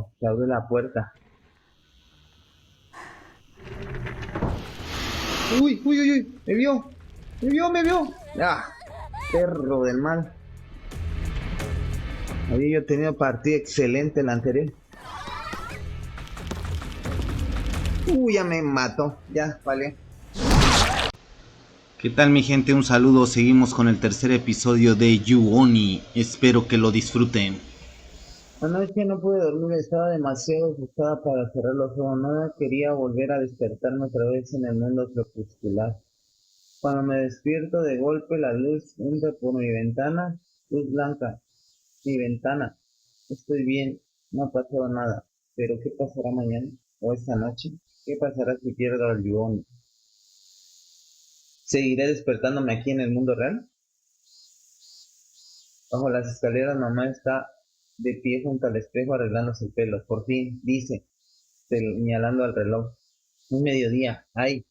Listo, se abre la puerta. Uy, uy, uy, uy, me vio. Me vio, me vio. Ah, perro del mal. Había yo tenido partida excelente la anterior. Uy, ya me mató. Ya, vale. ¿Qué tal mi gente? Un saludo, seguimos con el tercer episodio de You-Oni, espero que lo disfruten. Anoche no pude dormir, estaba demasiado asustada para cerrar los ojos. No quería volver a despertarme otra vez en el mundo crepuscular. Cuando me despierto de golpe, la luz entra por mi ventana, luz blanca, mi ventana. Estoy bien, no ha pasado nada. Pero ¿qué pasará mañana o esta noche? ¿Qué pasará si pierdo al Yuon? ¿Seguiré despertándome aquí en el mundo real? Bajo las escaleras, mamá está de pie junto al espejo arreglándose el pelo. Por fin, dice, señalando al reloj. Un mediodía. Ay,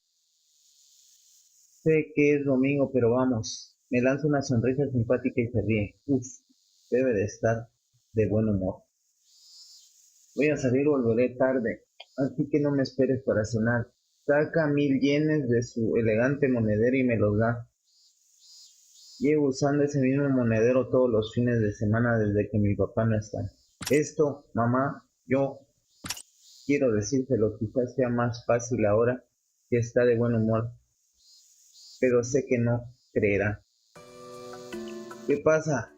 sé que es domingo, pero vamos. Me lanza una sonrisa simpática y se ríe. Uf, debe de estar de buen humor. Voy a salir, volveré tarde, así que no me esperes para cenar. Saca 1000 yenes de su elegante monedero y me los da. Llevo usando ese mismo monedero todos los fines de semana desde que mi papá no está. Esto, mamá, yo quiero decírselo, quizás sea más fácil ahora que está de buen humor, pero sé que no creerá. ¿Qué pasa?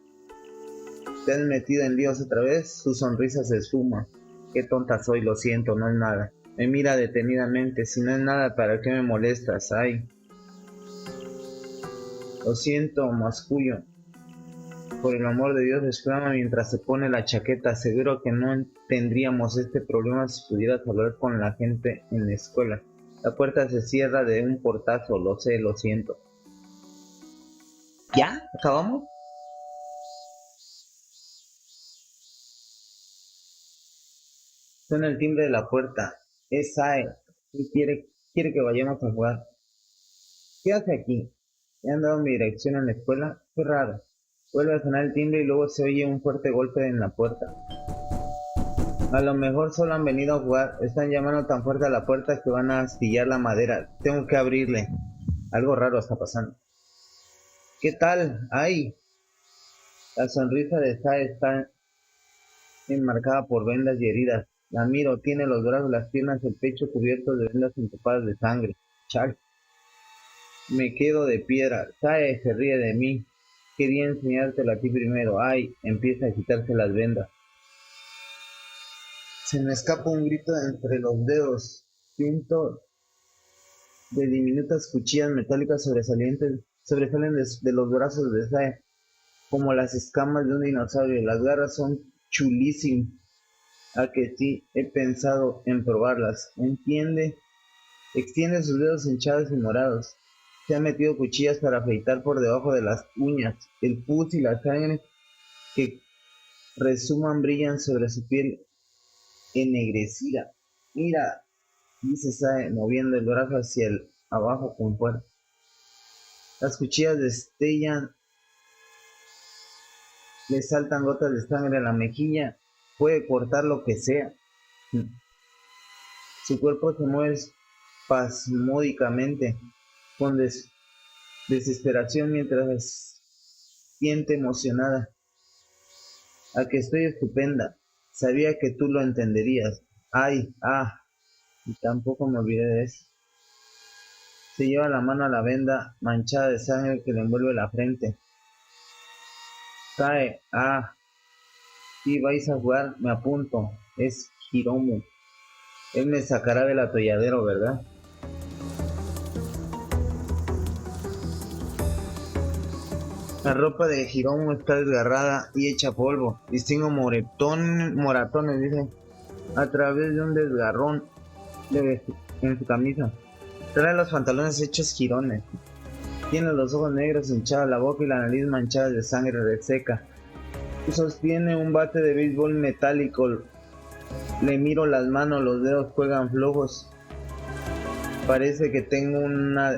¿Te has metido en líos otra vez? Su sonrisa se esfuma. Qué tonta soy, lo siento, no es nada. Me mira detenidamente. Si no es nada, ¿para qué me molestas? Ay. Lo siento, mascullo. Por el amor de Dios, exclama mientras se pone la chaqueta. Seguro que no tendríamos este problema si pudieras hablar con la gente en la escuela. La puerta se cierra de un portazo, lo sé, lo siento. ¿Ya? ¿Acabamos? Suena el timbre de la puerta. Es Sae. Y quiere que vayamos a jugar. ¿Qué hace aquí? ¿Le han dado mi dirección en la escuela? Qué raro. Vuelve a sonar el timbre y luego se oye un fuerte golpe en la puerta. A lo mejor solo han venido a jugar. Están llamando tan fuerte a la puerta que van a astillar la madera. Tengo que abrirle. Algo raro está pasando. ¿Qué tal? ¡Ay! La sonrisa de Sae está enmarcada por vendas y heridas. La miro, tiene los brazos, las piernas, el pecho cubiertos de vendas empapadas de sangre. Chal. Me quedo de piedra. Sae se ríe de mí. Quería enseñártelo a ti primero. Ay, empieza a quitarse las vendas. Se me escapa un grito entre los dedos. Siento de diminutas cuchillas metálicas sobresalen de los brazos de Sae, como las escamas de un dinosaurio. Las garras son chulísimas. A que sí, he pensado en probarlas. Extiende sus dedos hinchados y morados. Se ha metido cuchillas para afeitar por debajo de las uñas. El pus y la sangre que resuman brillan sobre su piel ennegrecida. Mira, dice Sae, moviendo el brazo hacia el abajo con fuerza. Las cuchillas destellan, le saltan gotas de sangre a la mejilla. Puede cortar lo que sea. Su cuerpo se mueve espasmódicamente, con desesperación mientras siente emocionada. A que estoy estupenda. Sabía que tú lo entenderías. Ay, y tampoco me olvidé de eso. Se lleva la mano a la venda manchada de sangre que le envuelve la frente. Cae, si vais a jugar, me apunto. Es Hiromu. Él me sacará del atolladero, ¿verdad? La ropa de Hiromu está desgarrada y hecha polvo. Distingo moratones, dice, a través de un desgarrón en su camisa. Trae los pantalones hechos jirones. Tiene los ojos negros hinchados, la boca y la nariz manchadas de sangre reseca. Sostiene un bate de béisbol metálico. Le miro las manos, los dedos juegan flojos. Parece que tengo una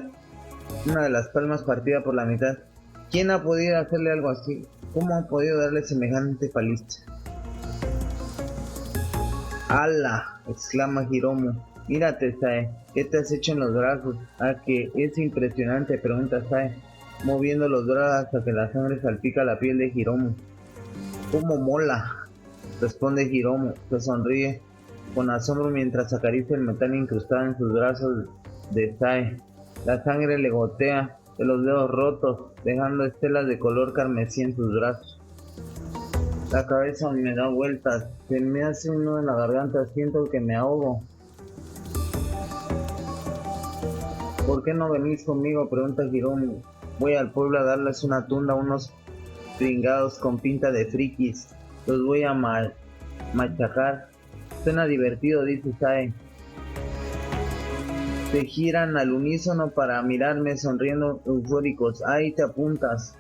de las palmas partida por la mitad. ¿Quién ha podido hacerle algo así? ¿Cómo ha podido darle semejante paliza? ¡Hala! Exclama Hiromu. Mírate, Sae, ¿qué te has hecho en los brazos? Ah, que es impresionante, pregunta Sae, moviendo los brazos hasta que la sangre salpica la piel de Hiromu. ¿Cómo mola? Responde Hiromu, que sonríe con asombro mientras acaricia el metal incrustado en sus brazos de Sae. La sangre le gotea de los dedos rotos, dejando estelas de color carmesí en sus brazos. La cabeza me da vueltas, se me hace un nudo en la garganta, siento que me ahogo. ¿Por qué no venís conmigo? Pregunta Hiromu. Voy al pueblo a darles una tunda a unos pringados con pinta de frikis. Los voy a machacar. Suena divertido, dice Sae. Se giran al unísono para mirarme sonriendo eufóricos. Ahí te apuntas.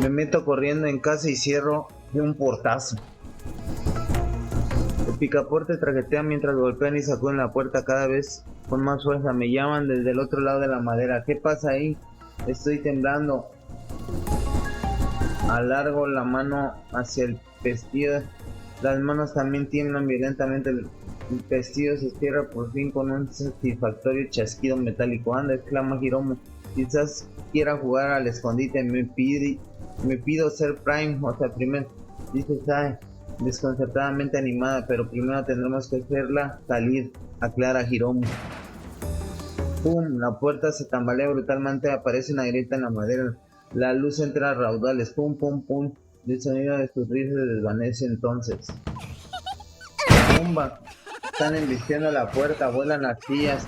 Me meto corriendo en casa y cierro de un portazo. El picaporte traquetea mientras golpean y sacuden la puerta cada vez con más fuerza. Me llaman desde el otro lado de la madera. ¿Qué pasa ahí? Estoy temblando. Alargo la mano hacia el pestillo. Las manos también tiemblan violentamente. El pestillo se cierra por fin con un satisfactorio chasquido metálico. Anda, exclama Hiromu. Quizás quiera jugar al escondite. Me pido ser Prime, o sea, primero, dice Sae, desconcertadamente animada, pero primero tendremos que hacerla salir, aclara Hiromu. ¡Pum! La puerta se tambalea brutalmente, aparece una grieta en la madera. La luz entra a raudales. ¡Pum, pum, pum! El sonido de sus risas se desvanece entonces. ¡Pumba! Están embistiendo la puerta, vuelan las sillas.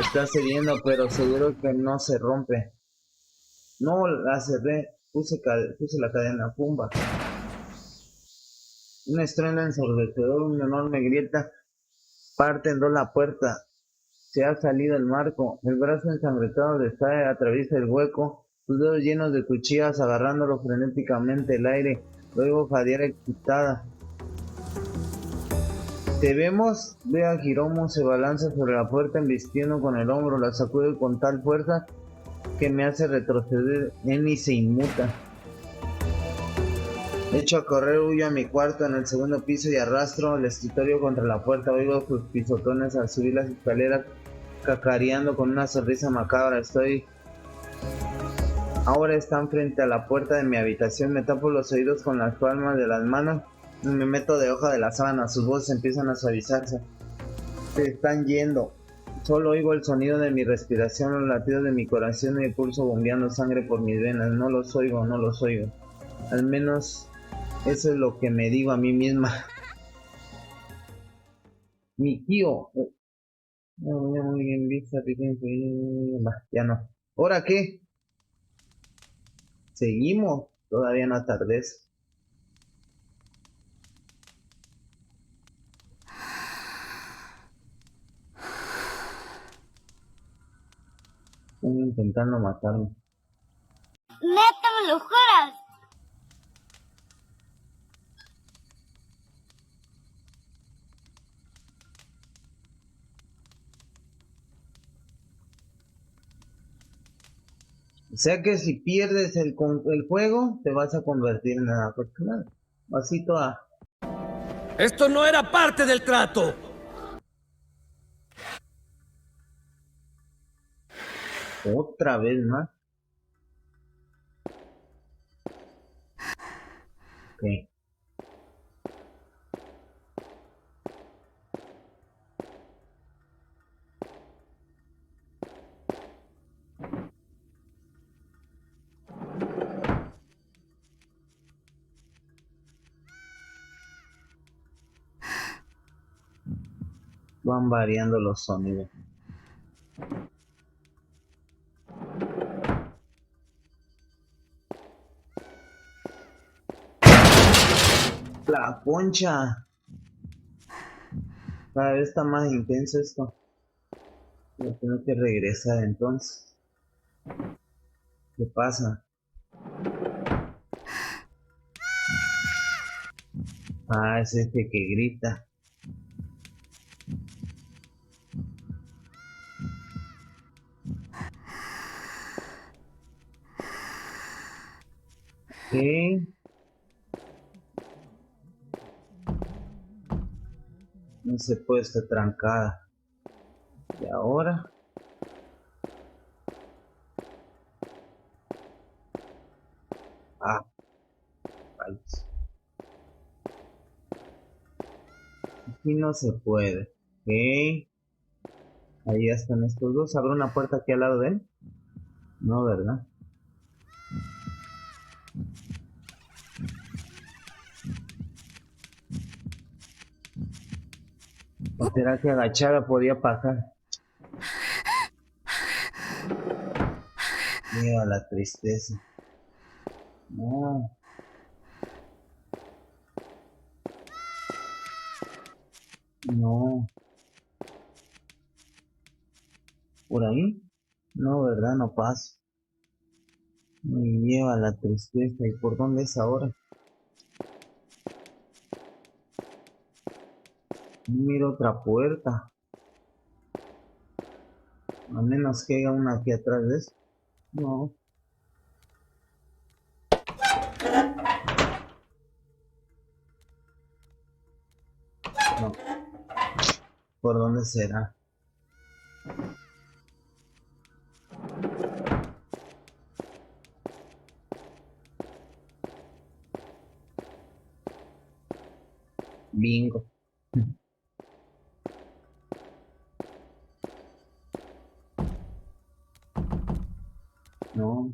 Está cediendo, pero seguro que no se rompe. No, la cerré. Puse la cadena. ¡Pumba! Un estruendo ensordecedor, una enorme grieta parte en dos la puerta. Se ha salido el marco. El brazo ensangrentado de Sae atraviesa el hueco, sus dedos llenos de cuchillas agarrándolo frenéticamente el aire, luego jadear excitada. ¿Te vemos? Ve a Hiromu, se balanza sobre la puerta embistiendo con el hombro, la sacude con tal fuerza que me hace retroceder. Eni se inmuta. Echo a correr, huyo a mi cuarto en el segundo piso y arrastro el escritorio contra la puerta. Oigo sus pisotones al subir las escaleras, cacareando con una sonrisa macabra. Ahora están frente a la puerta de mi habitación. Me tapo los oídos con las palmas de las manos y me meto debajo de la sábana. Sus voces empiezan a suavizarse. Se están yendo. Solo oigo el sonido de mi respiración, los latidos de mi corazón y mi pulso bombeando sangre por mis venas. No los oigo. Al menos eso es lo que me digo a mí misma. Mikio. Ya no. ¿Ahora qué? Seguimos. Todavía no atardece. Están intentando matarme. ¡Neta, me lo juras! O sea que si pierdes el juego, te vas a convertir en nada afortunado. Así toda. ¡Esto no era parte del trato! Otra vez más. Ok. Van variando los sonidos. La concha. Cada vez está más intenso esto. Voy a tener que regresar entonces. ¿Qué pasa? Ah, es este que grita. ¿Qué? No se puede, estar trancada. Y ahora. Ah, rayos. Aquí no se puede. Ok. Ahí están estos dos. ¿Habrá una puerta aquí al lado de él? No, ¿verdad? ¿O será que agachada podía pasar? Mira la tristeza. No. No. ¿Por ahí? No, ¿verdad? No paso. Me lleva la tristeza. ¿Y por dónde es ahora? Miro otra puerta. A menos que haya una aquí atrás de eso. No. No. ¿Por dónde será? Bingo. No.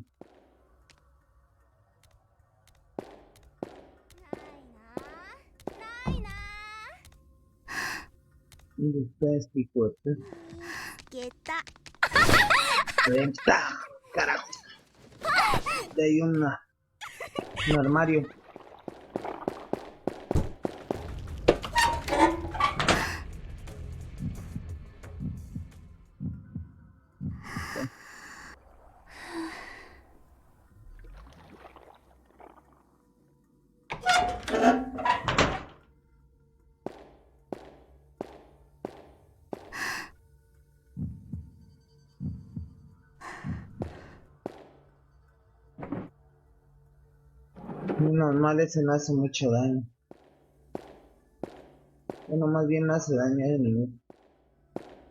¿Dónde está este hijo de puta? けた ¡Venta! ¡Carajo! De ahí un armario. Normal, ese no hace mucho daño. Bueno, más bien no hace daño a mí.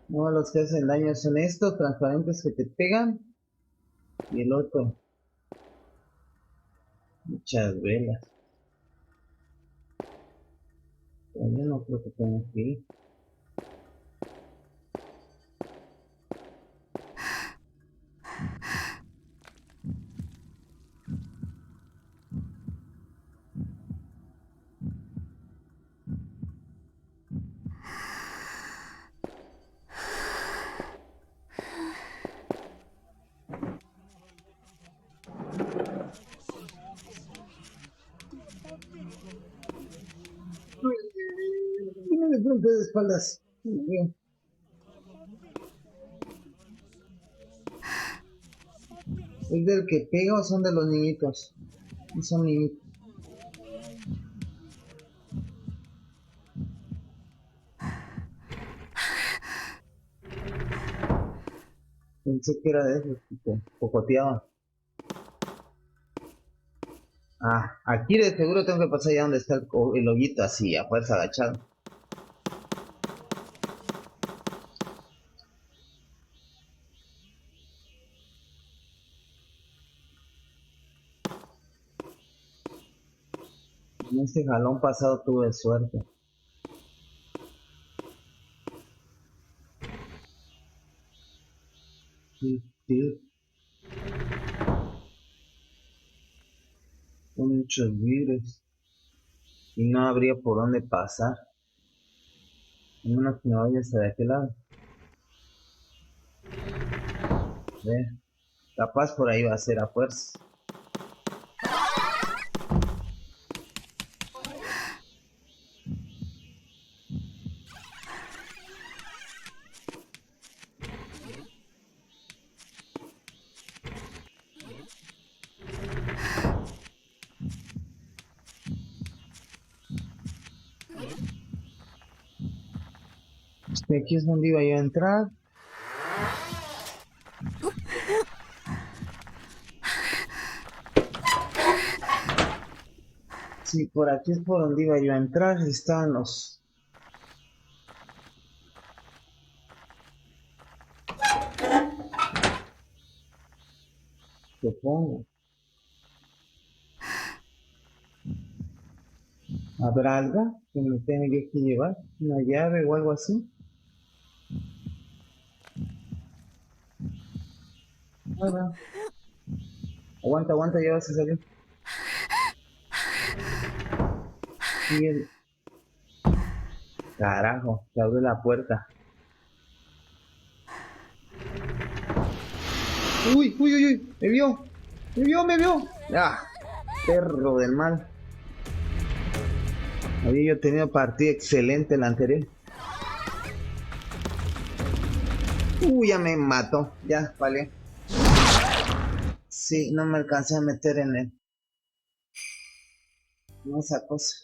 No, los que hacen daño son estos transparentes que te pegan. Y el otro. Muchas velas. Todavía no creo que tenga que ir. No me golpe de espaldas. Bien. ¿Es del que pega o son de los niñitos? No son niñitos. Pensé que era de esos, tipo, cocoteaba. Ah, aquí de seguro tengo que pasar allá donde está el hoyito así, a fuerza agachado. En este jalón pasado tuve suerte. Sí, sí. Son muchos virus. Y no habría por dónde pasar. A menos que me vaya hasta de aquel lado. Ve. Capaz por ahí va a ser a fuerza. Aquí es donde iba yo a entrar. Sí, por aquí es por donde iba yo a entrar. Estaban los pongo? ¿Habrá algo que me tenga que llevar? ¿Una llave o algo así? Nada. Aguanta, aguanta, ya vas a salir. Y el... Carajo, se abre la puerta. Uy, uy, uy, uy, me vio. Me vio, me vio. Ah, perro del mal. Había yo tenido partida excelente la anterior. Uy, ya me mató. Ya, vale. Sí, no me alcancé a meter en él. En esa cosa.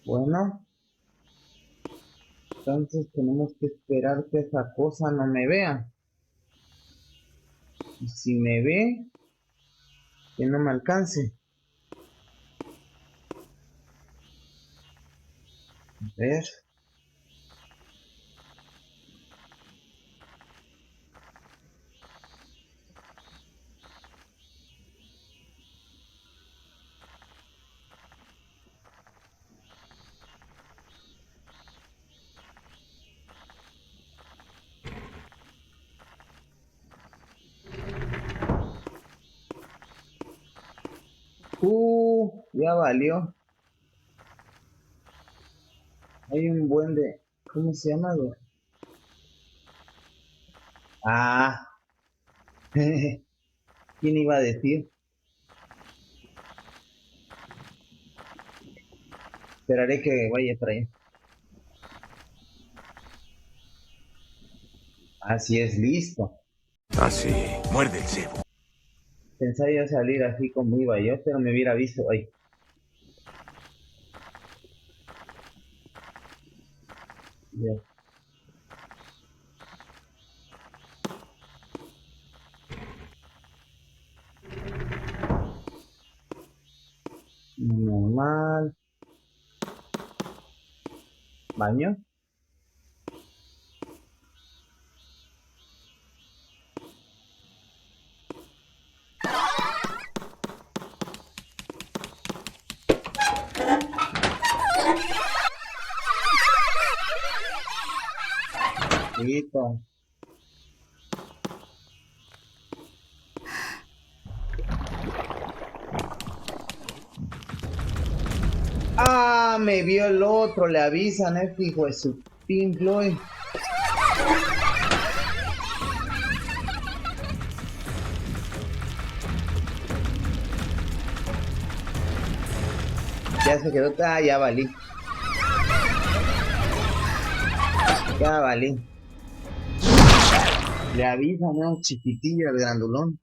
Bueno, entonces tenemos que esperar que esa cosa no me vea. Y si me ve, que no me alcance. A ver. Ya valió. Hay un buen de... ¿Cómo se llama? Ah, ¿quién iba a decir? Esperaré que vaya para allá. Así es, listo. Así, muerde el cebo. Pensaba yo salir así como iba yo, pero me hubiera visto ahí. Ya. Normal. Baño. Listo. Ah, me vio el otro, le avisan, este hijo de su Pink Floyd. Ya se quedó, ya valí. Ya valí. Le avisan, ¿no? Chiquitilla, el grandulón.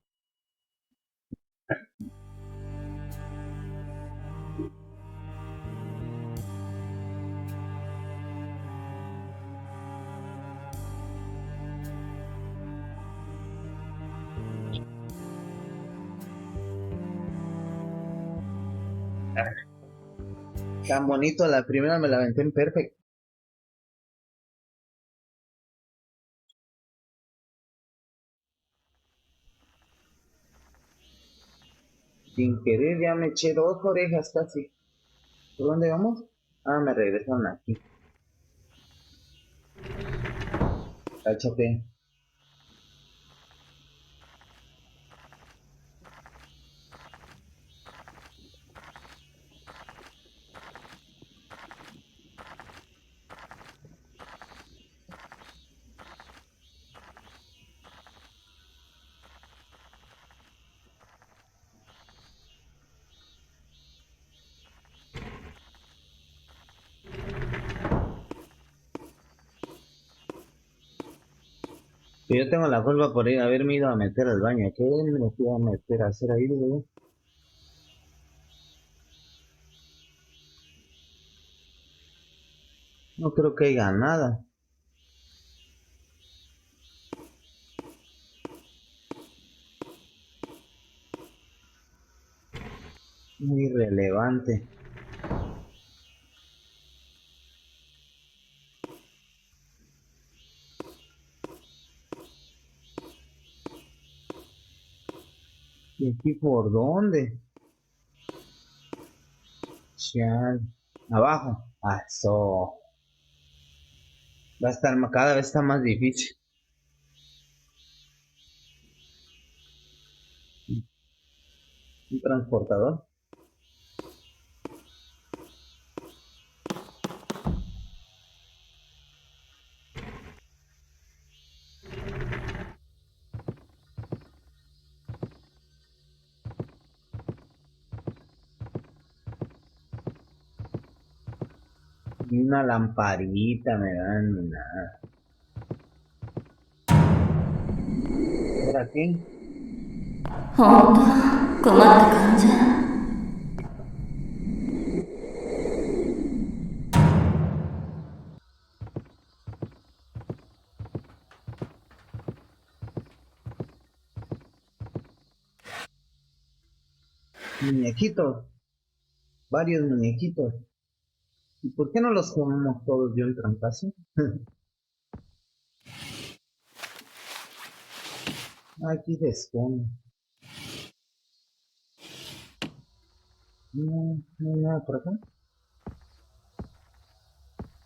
Tan bonito, la primera me la aventé en perfecto. Sin querer ya me eché 2 orejas casi. ¿Por dónde vamos? Ah, me regresaron aquí. Cáchate. Que yo tengo la culpa por ir, haberme ido a meter al baño. ¿Qué me fui a meter a hacer ahí, güey? No creo que haya nada. Muy relevante. ¿Y aquí por dónde? Chal. Abajo. Ah, eso. Va a estar, cada vez está más difícil. Un transportador. Y una lamparita me dan, ni nada. ¿Por aquí? ほんと困った患者。Muñequitos. Varios muñequitos. ¿Y por qué no los comemos todos de un trancazo? Aquí se esconde. No, no hay nada por acá.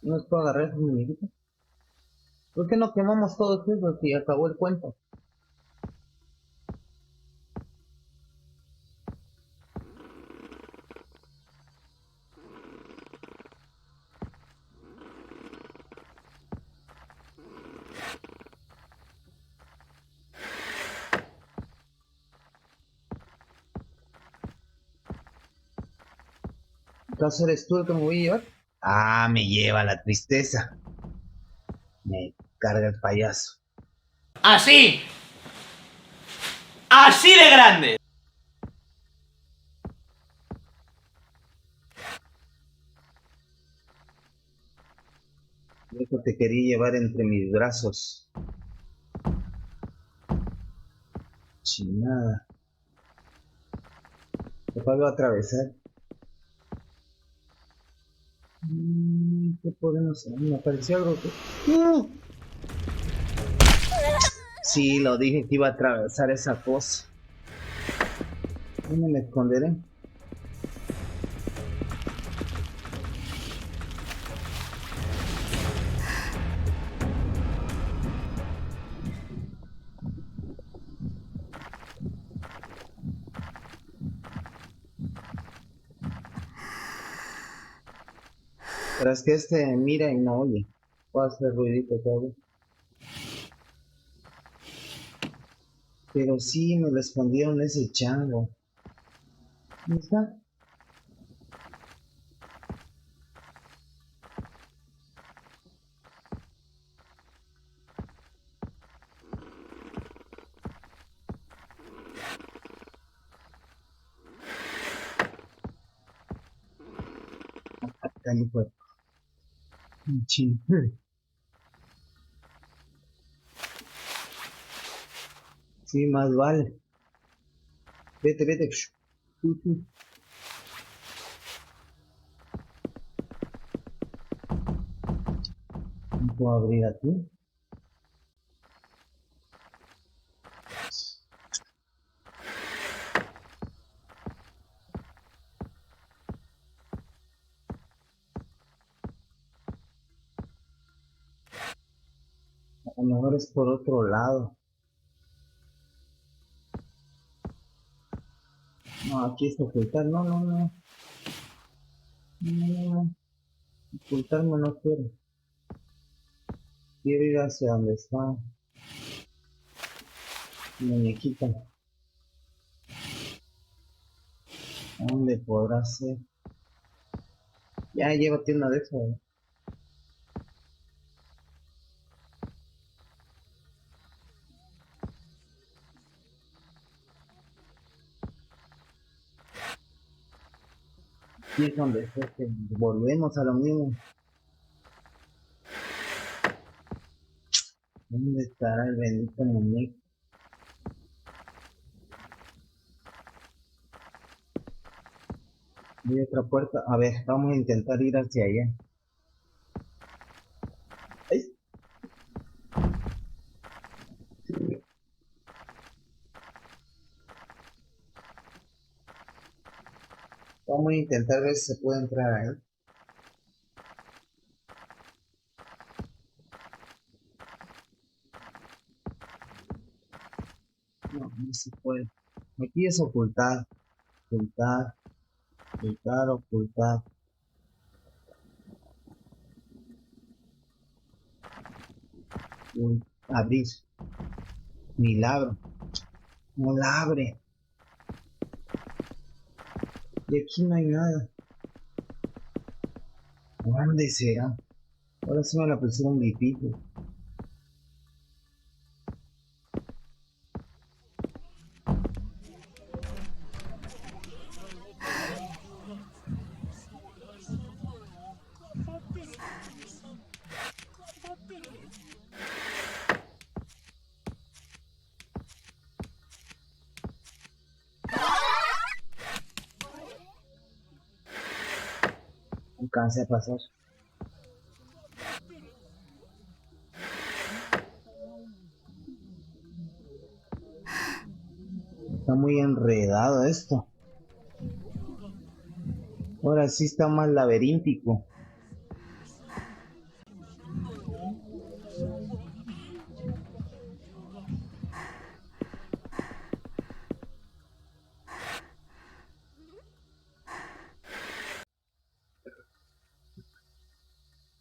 No los puedo agarrar esos muñequitos. ¿Por qué no quemamos todos esos y acabó el cuento? ¿Acaso eres tú el que me voy a llevar? Ah, me lleva la tristeza. Me carga el payaso. ¡Así! ¡Así de grande! Eso te quería llevar entre mis brazos. Chinada. ¿Qué puedo atravesar? ¿Qué podemos hacer? Me pareció algo que... ¡Uh! Sí, lo dije que iba a atravesar esa cosa. ¿Dónde me esconderé? Pero es que este mira y no oye. Puedo hacer ruidito todo. Pero sí, me lo escondieron ese chango. ¿Dónde está? Acá ni fue. Chin. Sí, más vale. Vete, vete. Tú, tú. ¿No puedo abrir aquí? A lo mejor es por otro lado. No, aquí es ocultar. No, no, no. No, ocultarme no quiero. Quiero ir hacia donde está mi muñequita. ¿A dónde podrá ser? Ya, llévate una de esas. Aquí es donde está. Volvemos a lo mismo. ¿Dónde estará el bendito muñeco? Hay otra puerta. A ver, vamos a intentar ir hacia allá. ¡Ay! Vamos a intentar ver si se puede entrar ahí. No, no se puede. Aquí es ocultar, ocultar, ocultar, ocultar. Abrir. Milagro. No la abre. Y aquí no hay nada. ¿Dónde será? Ahora sí me la pusieron difícil. Alcancé a pasar. Está muy enredado esto. Ahora sí está más laberíntico.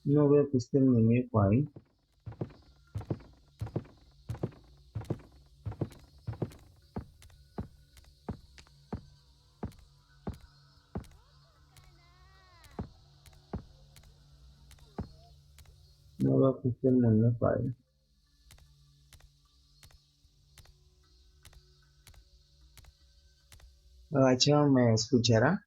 No veo que esté el muñeco ahí. No veo que esté el muñeco ahí. Agachado, ¿me escuchará?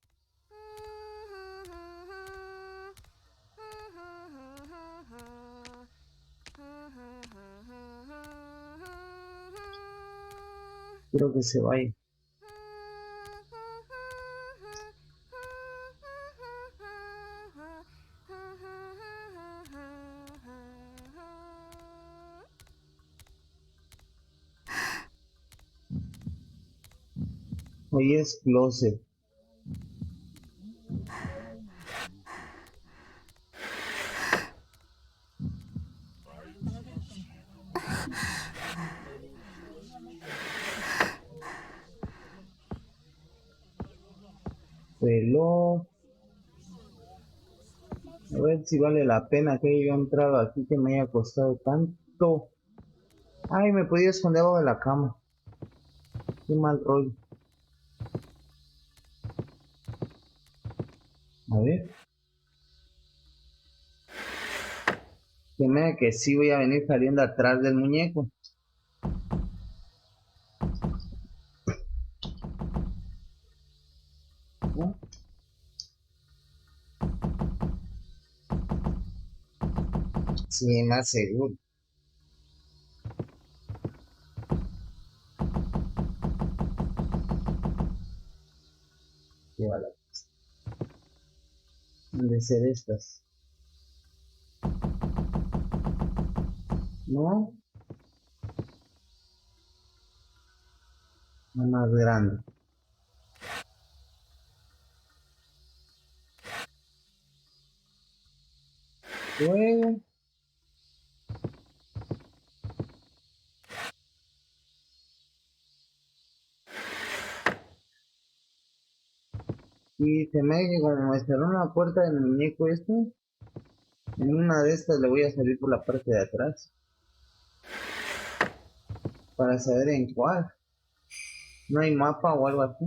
Quiero que se vaya. Hoy es closet. Reloj. A ver si vale la pena que haya entrado aquí, que me haya costado tanto. Ay, me podía esconder abajo de la cama. Qué mal rollo. A ver. Se me da que sí voy a venir saliendo atrás del muñeco. ¿No? Sí, más seguro. Llévala. Han de ser estas. ¿No? Una más grande. Luego. Y se me da que como me cerró una puerta del muñeco este, en una de estas le voy a salir por la parte de atrás. Para saber en cuál. ¿No hay mapa o algo así?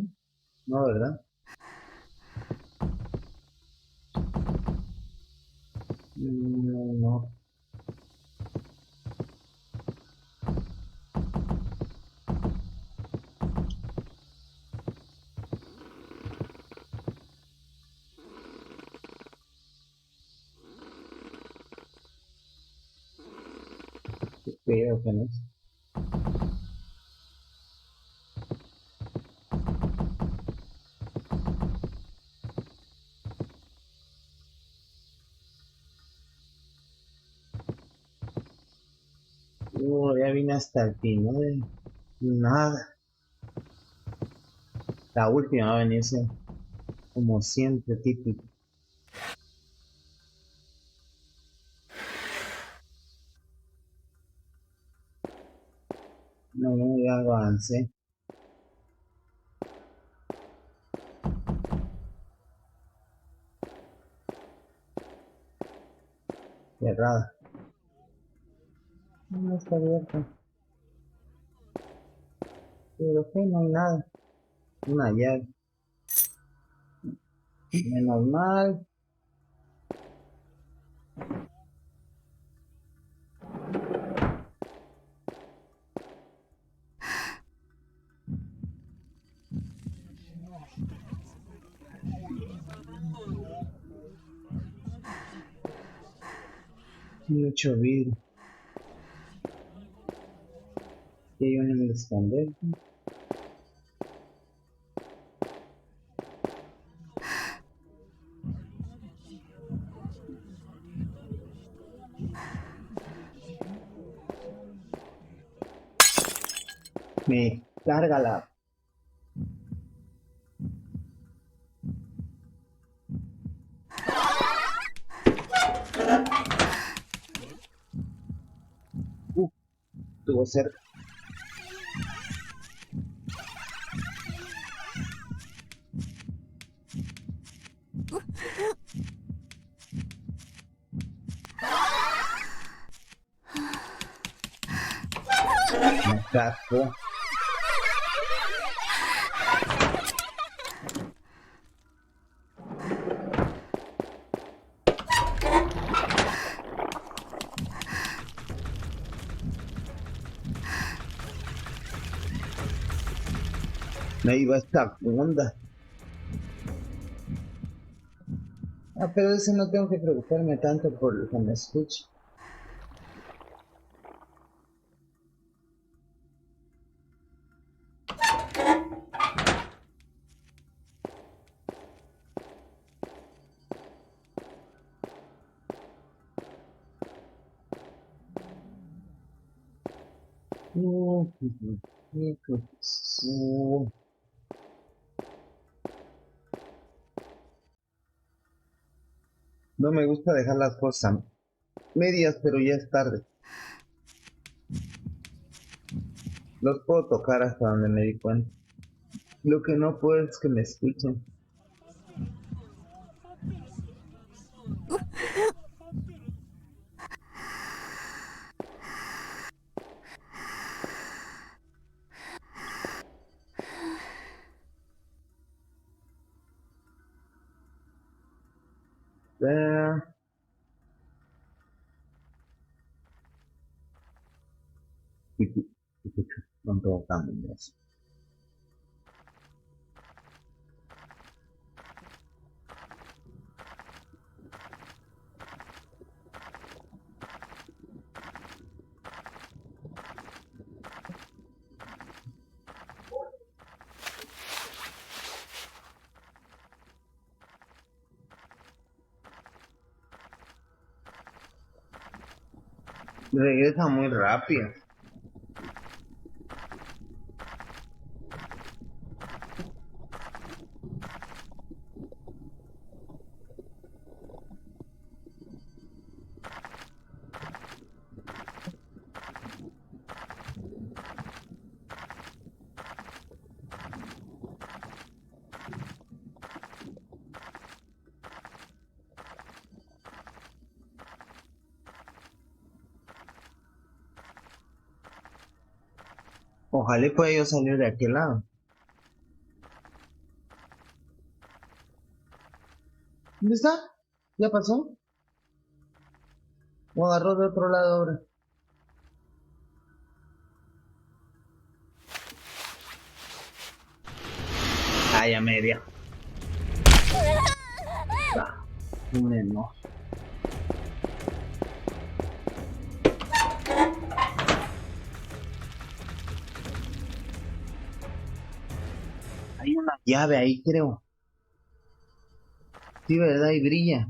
No, ¿verdad? No, no. Qué feo que no es. Ya vine hasta el final. Nada. La última va a venirse. como siempre, típico. No, no, ya avancé. Cerrada. No está abierta. Pero que no hay nada. Una llave. Menos mal. Mucho vidrio. Y hay un escondite. Me carga la. Estuvo cerca. Me casco. Me iba esta onda. Ah, pero ese no tengo que preocuparme tanto por lo que me escuche. No me gusta dejar las cosas medias, pero ya es tarde. Los puedo tocar hasta donde me di cuenta. Lo que no puedo es que me escuchen. Eh, no tengo cambios. Regresa muy rápido. Ojalá pueda yo salir de aquel lado. ¿Dónde está? ¿Ya pasó? O agarró de otro lado ahora. Ay, a media. Ah, no. Hay una llave ahí, creo. Sí, ¿verdad? Y brilla.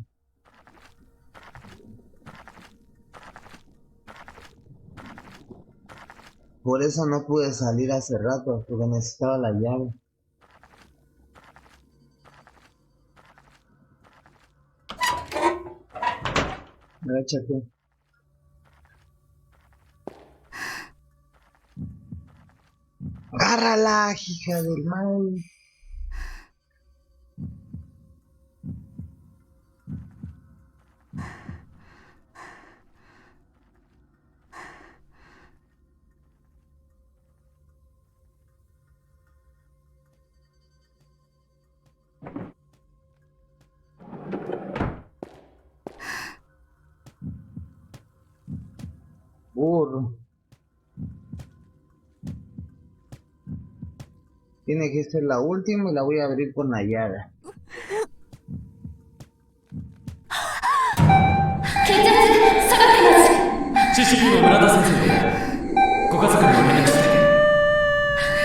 Por eso no pude salir hace rato, porque necesitaba la llave. Agáchate. Agárrala, hija del mal. Burro. Tiene que ser la última y la voy a abrir con la llave. シシリの村田先生でご家族にご連絡して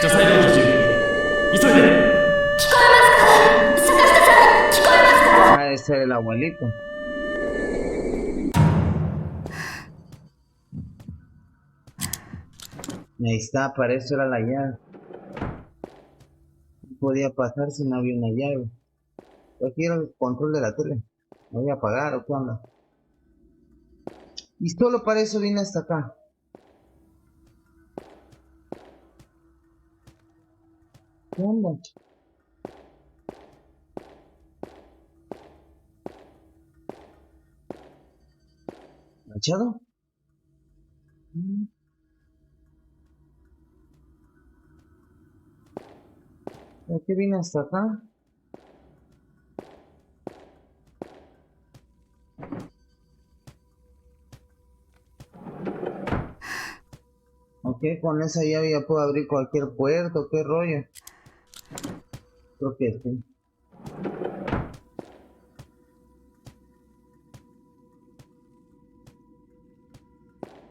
除細動途中急いで Ha de ser el abuelito. Ahí está, para eso era la llave. No podía pasar si no había una llave. Yo quiero el control de la tele. ¿Me voy a apagar o qué onda? Y solo para eso vine hasta acá. ¿Qué onda? ¿Machado? ¿Por qué vine hasta acá? Ok, con esa llave ya puedo abrir cualquier puerta, ¿qué rollo? Creo que sí.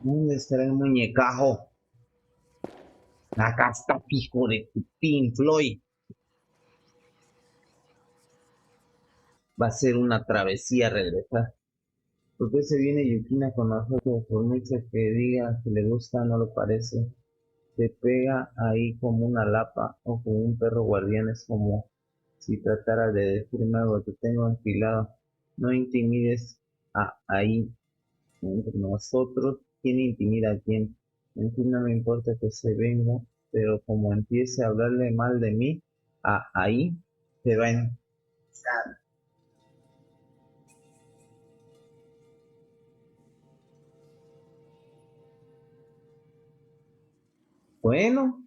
¿Dónde estará el muñecajo? Acá está, hijo de tu Pink Floyd. Va a ser una travesía regresar. ¿Por qué se viene Yukina con nosotros? Por mucho que diga que le gusta, no lo parece. Se pega ahí como una lapa o como un perro guardián. Es como si tratara de decirme algo. Te tengo enfilado. No intimides ahí entre nosotros. ¿Quién intimida a quién? En fin, no me importa que se venga, pero como empiece a hablarle mal de mí, ahí se va a empezar. Bueno,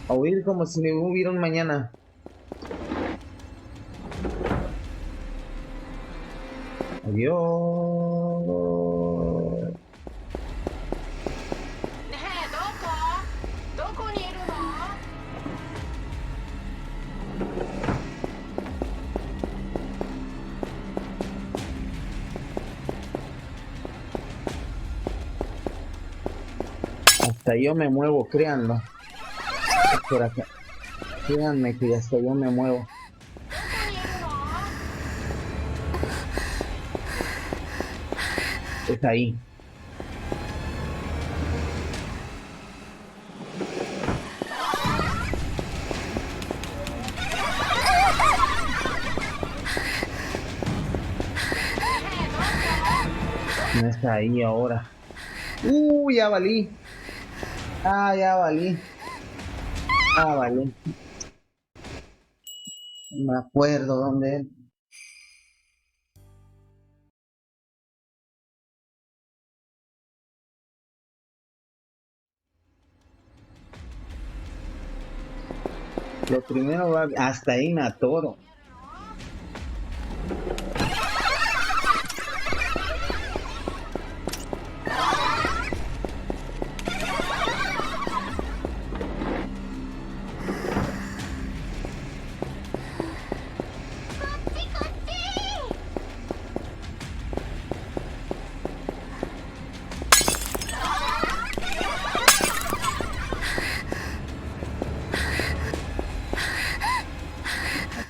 a huir como si no hubiera un mañana. Adiós. ねえどこにいるの？ Hasta yo me muevo, créanlo. Por acá. Créanme que hasta yo me muevo. Es ahí. No está ahí ahora. Ya valí. Ya valí. Valí. No me acuerdo dónde es. Lo primero va hasta ahí, me atoro.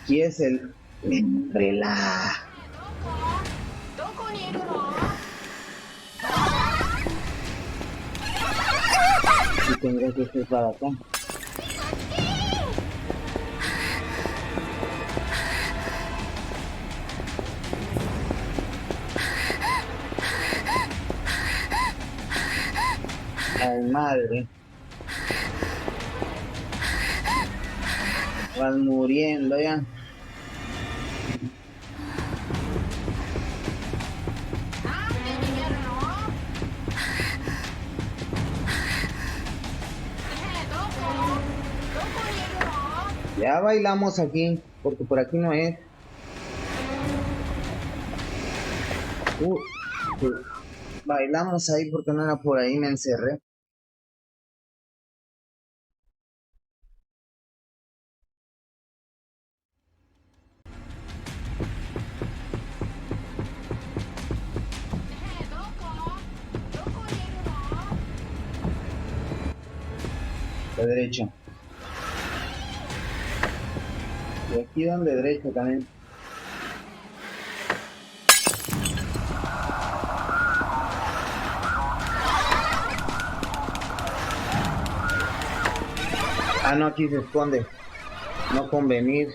Aquí es el entrela. どこにいるの？ Y tendré que ser para acá. Ay, madre. Vas muriendo ya. Ya bailamos aquí, porque por aquí no es. Pues, bailamos ahí porque no era por ahí, me encerré. De derecho. Y aquí donde derecho también. Ah, no, aquí se esconde. No convenir.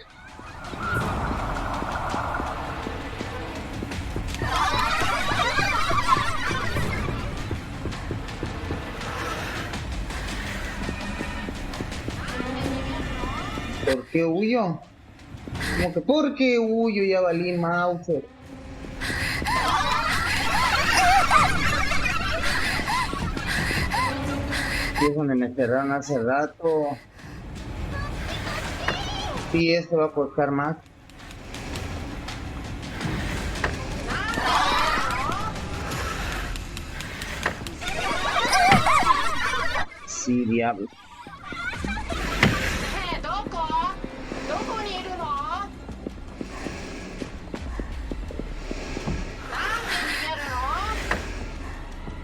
¿Por qué huyo? Como que ¿por qué huyo? Ya valí Mauser. Y es donde me cerraron hace rato. Sí, este va a costar más. Sí, diablo. どこにいるの？なんで逃げるの？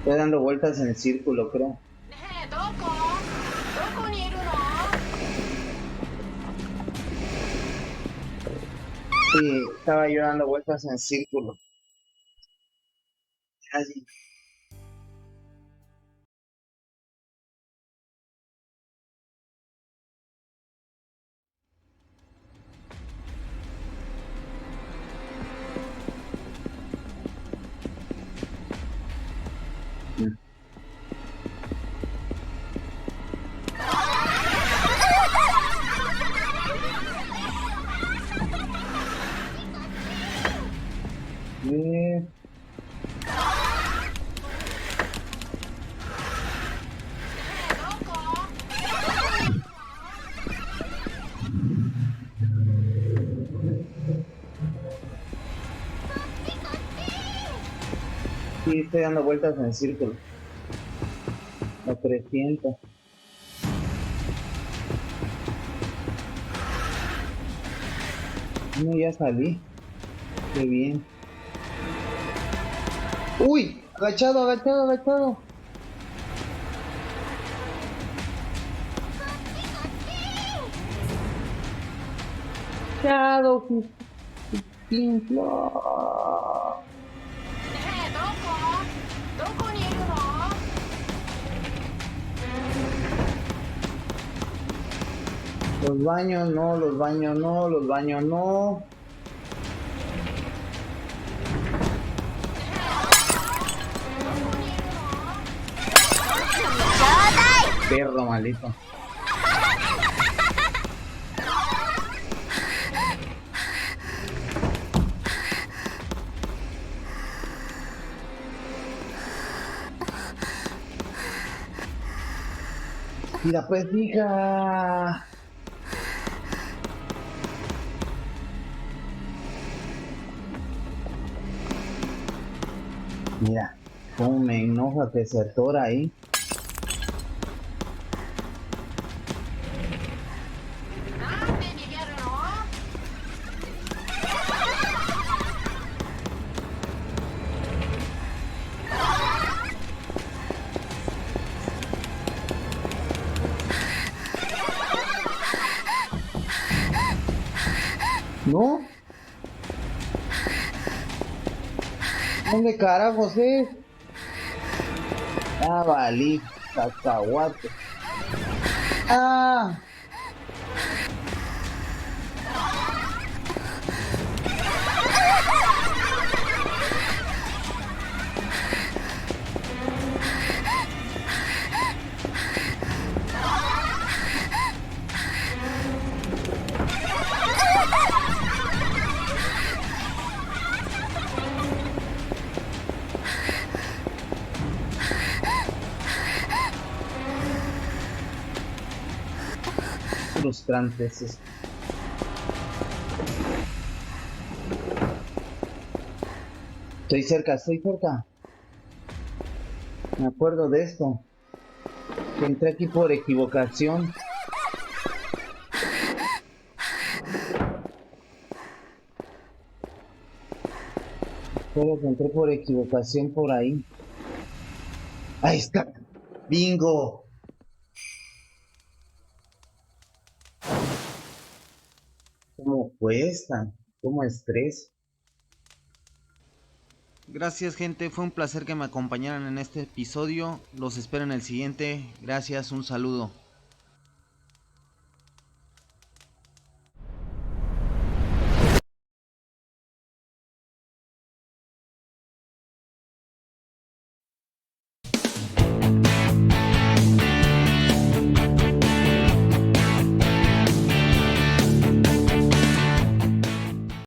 Estoy dando vueltas en el círculo, creo. ねえ、どこにいるの？ Sí, estaba yo dando vueltas en el círculo. Así. Eh, Sí, estoy dando vueltas en el círculo. A 300. No, ya salí. Qué bien. ¡Uy! Agachado, agachado, agachado. Agachado, pinflo. ねえ、どこにいるの？ Los baños no, los baños no, los baños no. Perro maldito. Mira pues, hija. Mira, cómo me enoja que se atora ahí. ¿No? ¿Dónde carajos es? Ah, valí, cacahuate. Ah. frustrante es esto. Estoy cerca, estoy cerca. Me acuerdo de esto. Que entré aquí por equivocación. Pero que entré por equivocación por ahí. Ahí está. Bingo. ¿Cómo cuesta? ¿Cómo estrés? Gracias, gente, fue un placer que me acompañaran en este episodio. Los espero en el siguiente. Gracias, un saludo.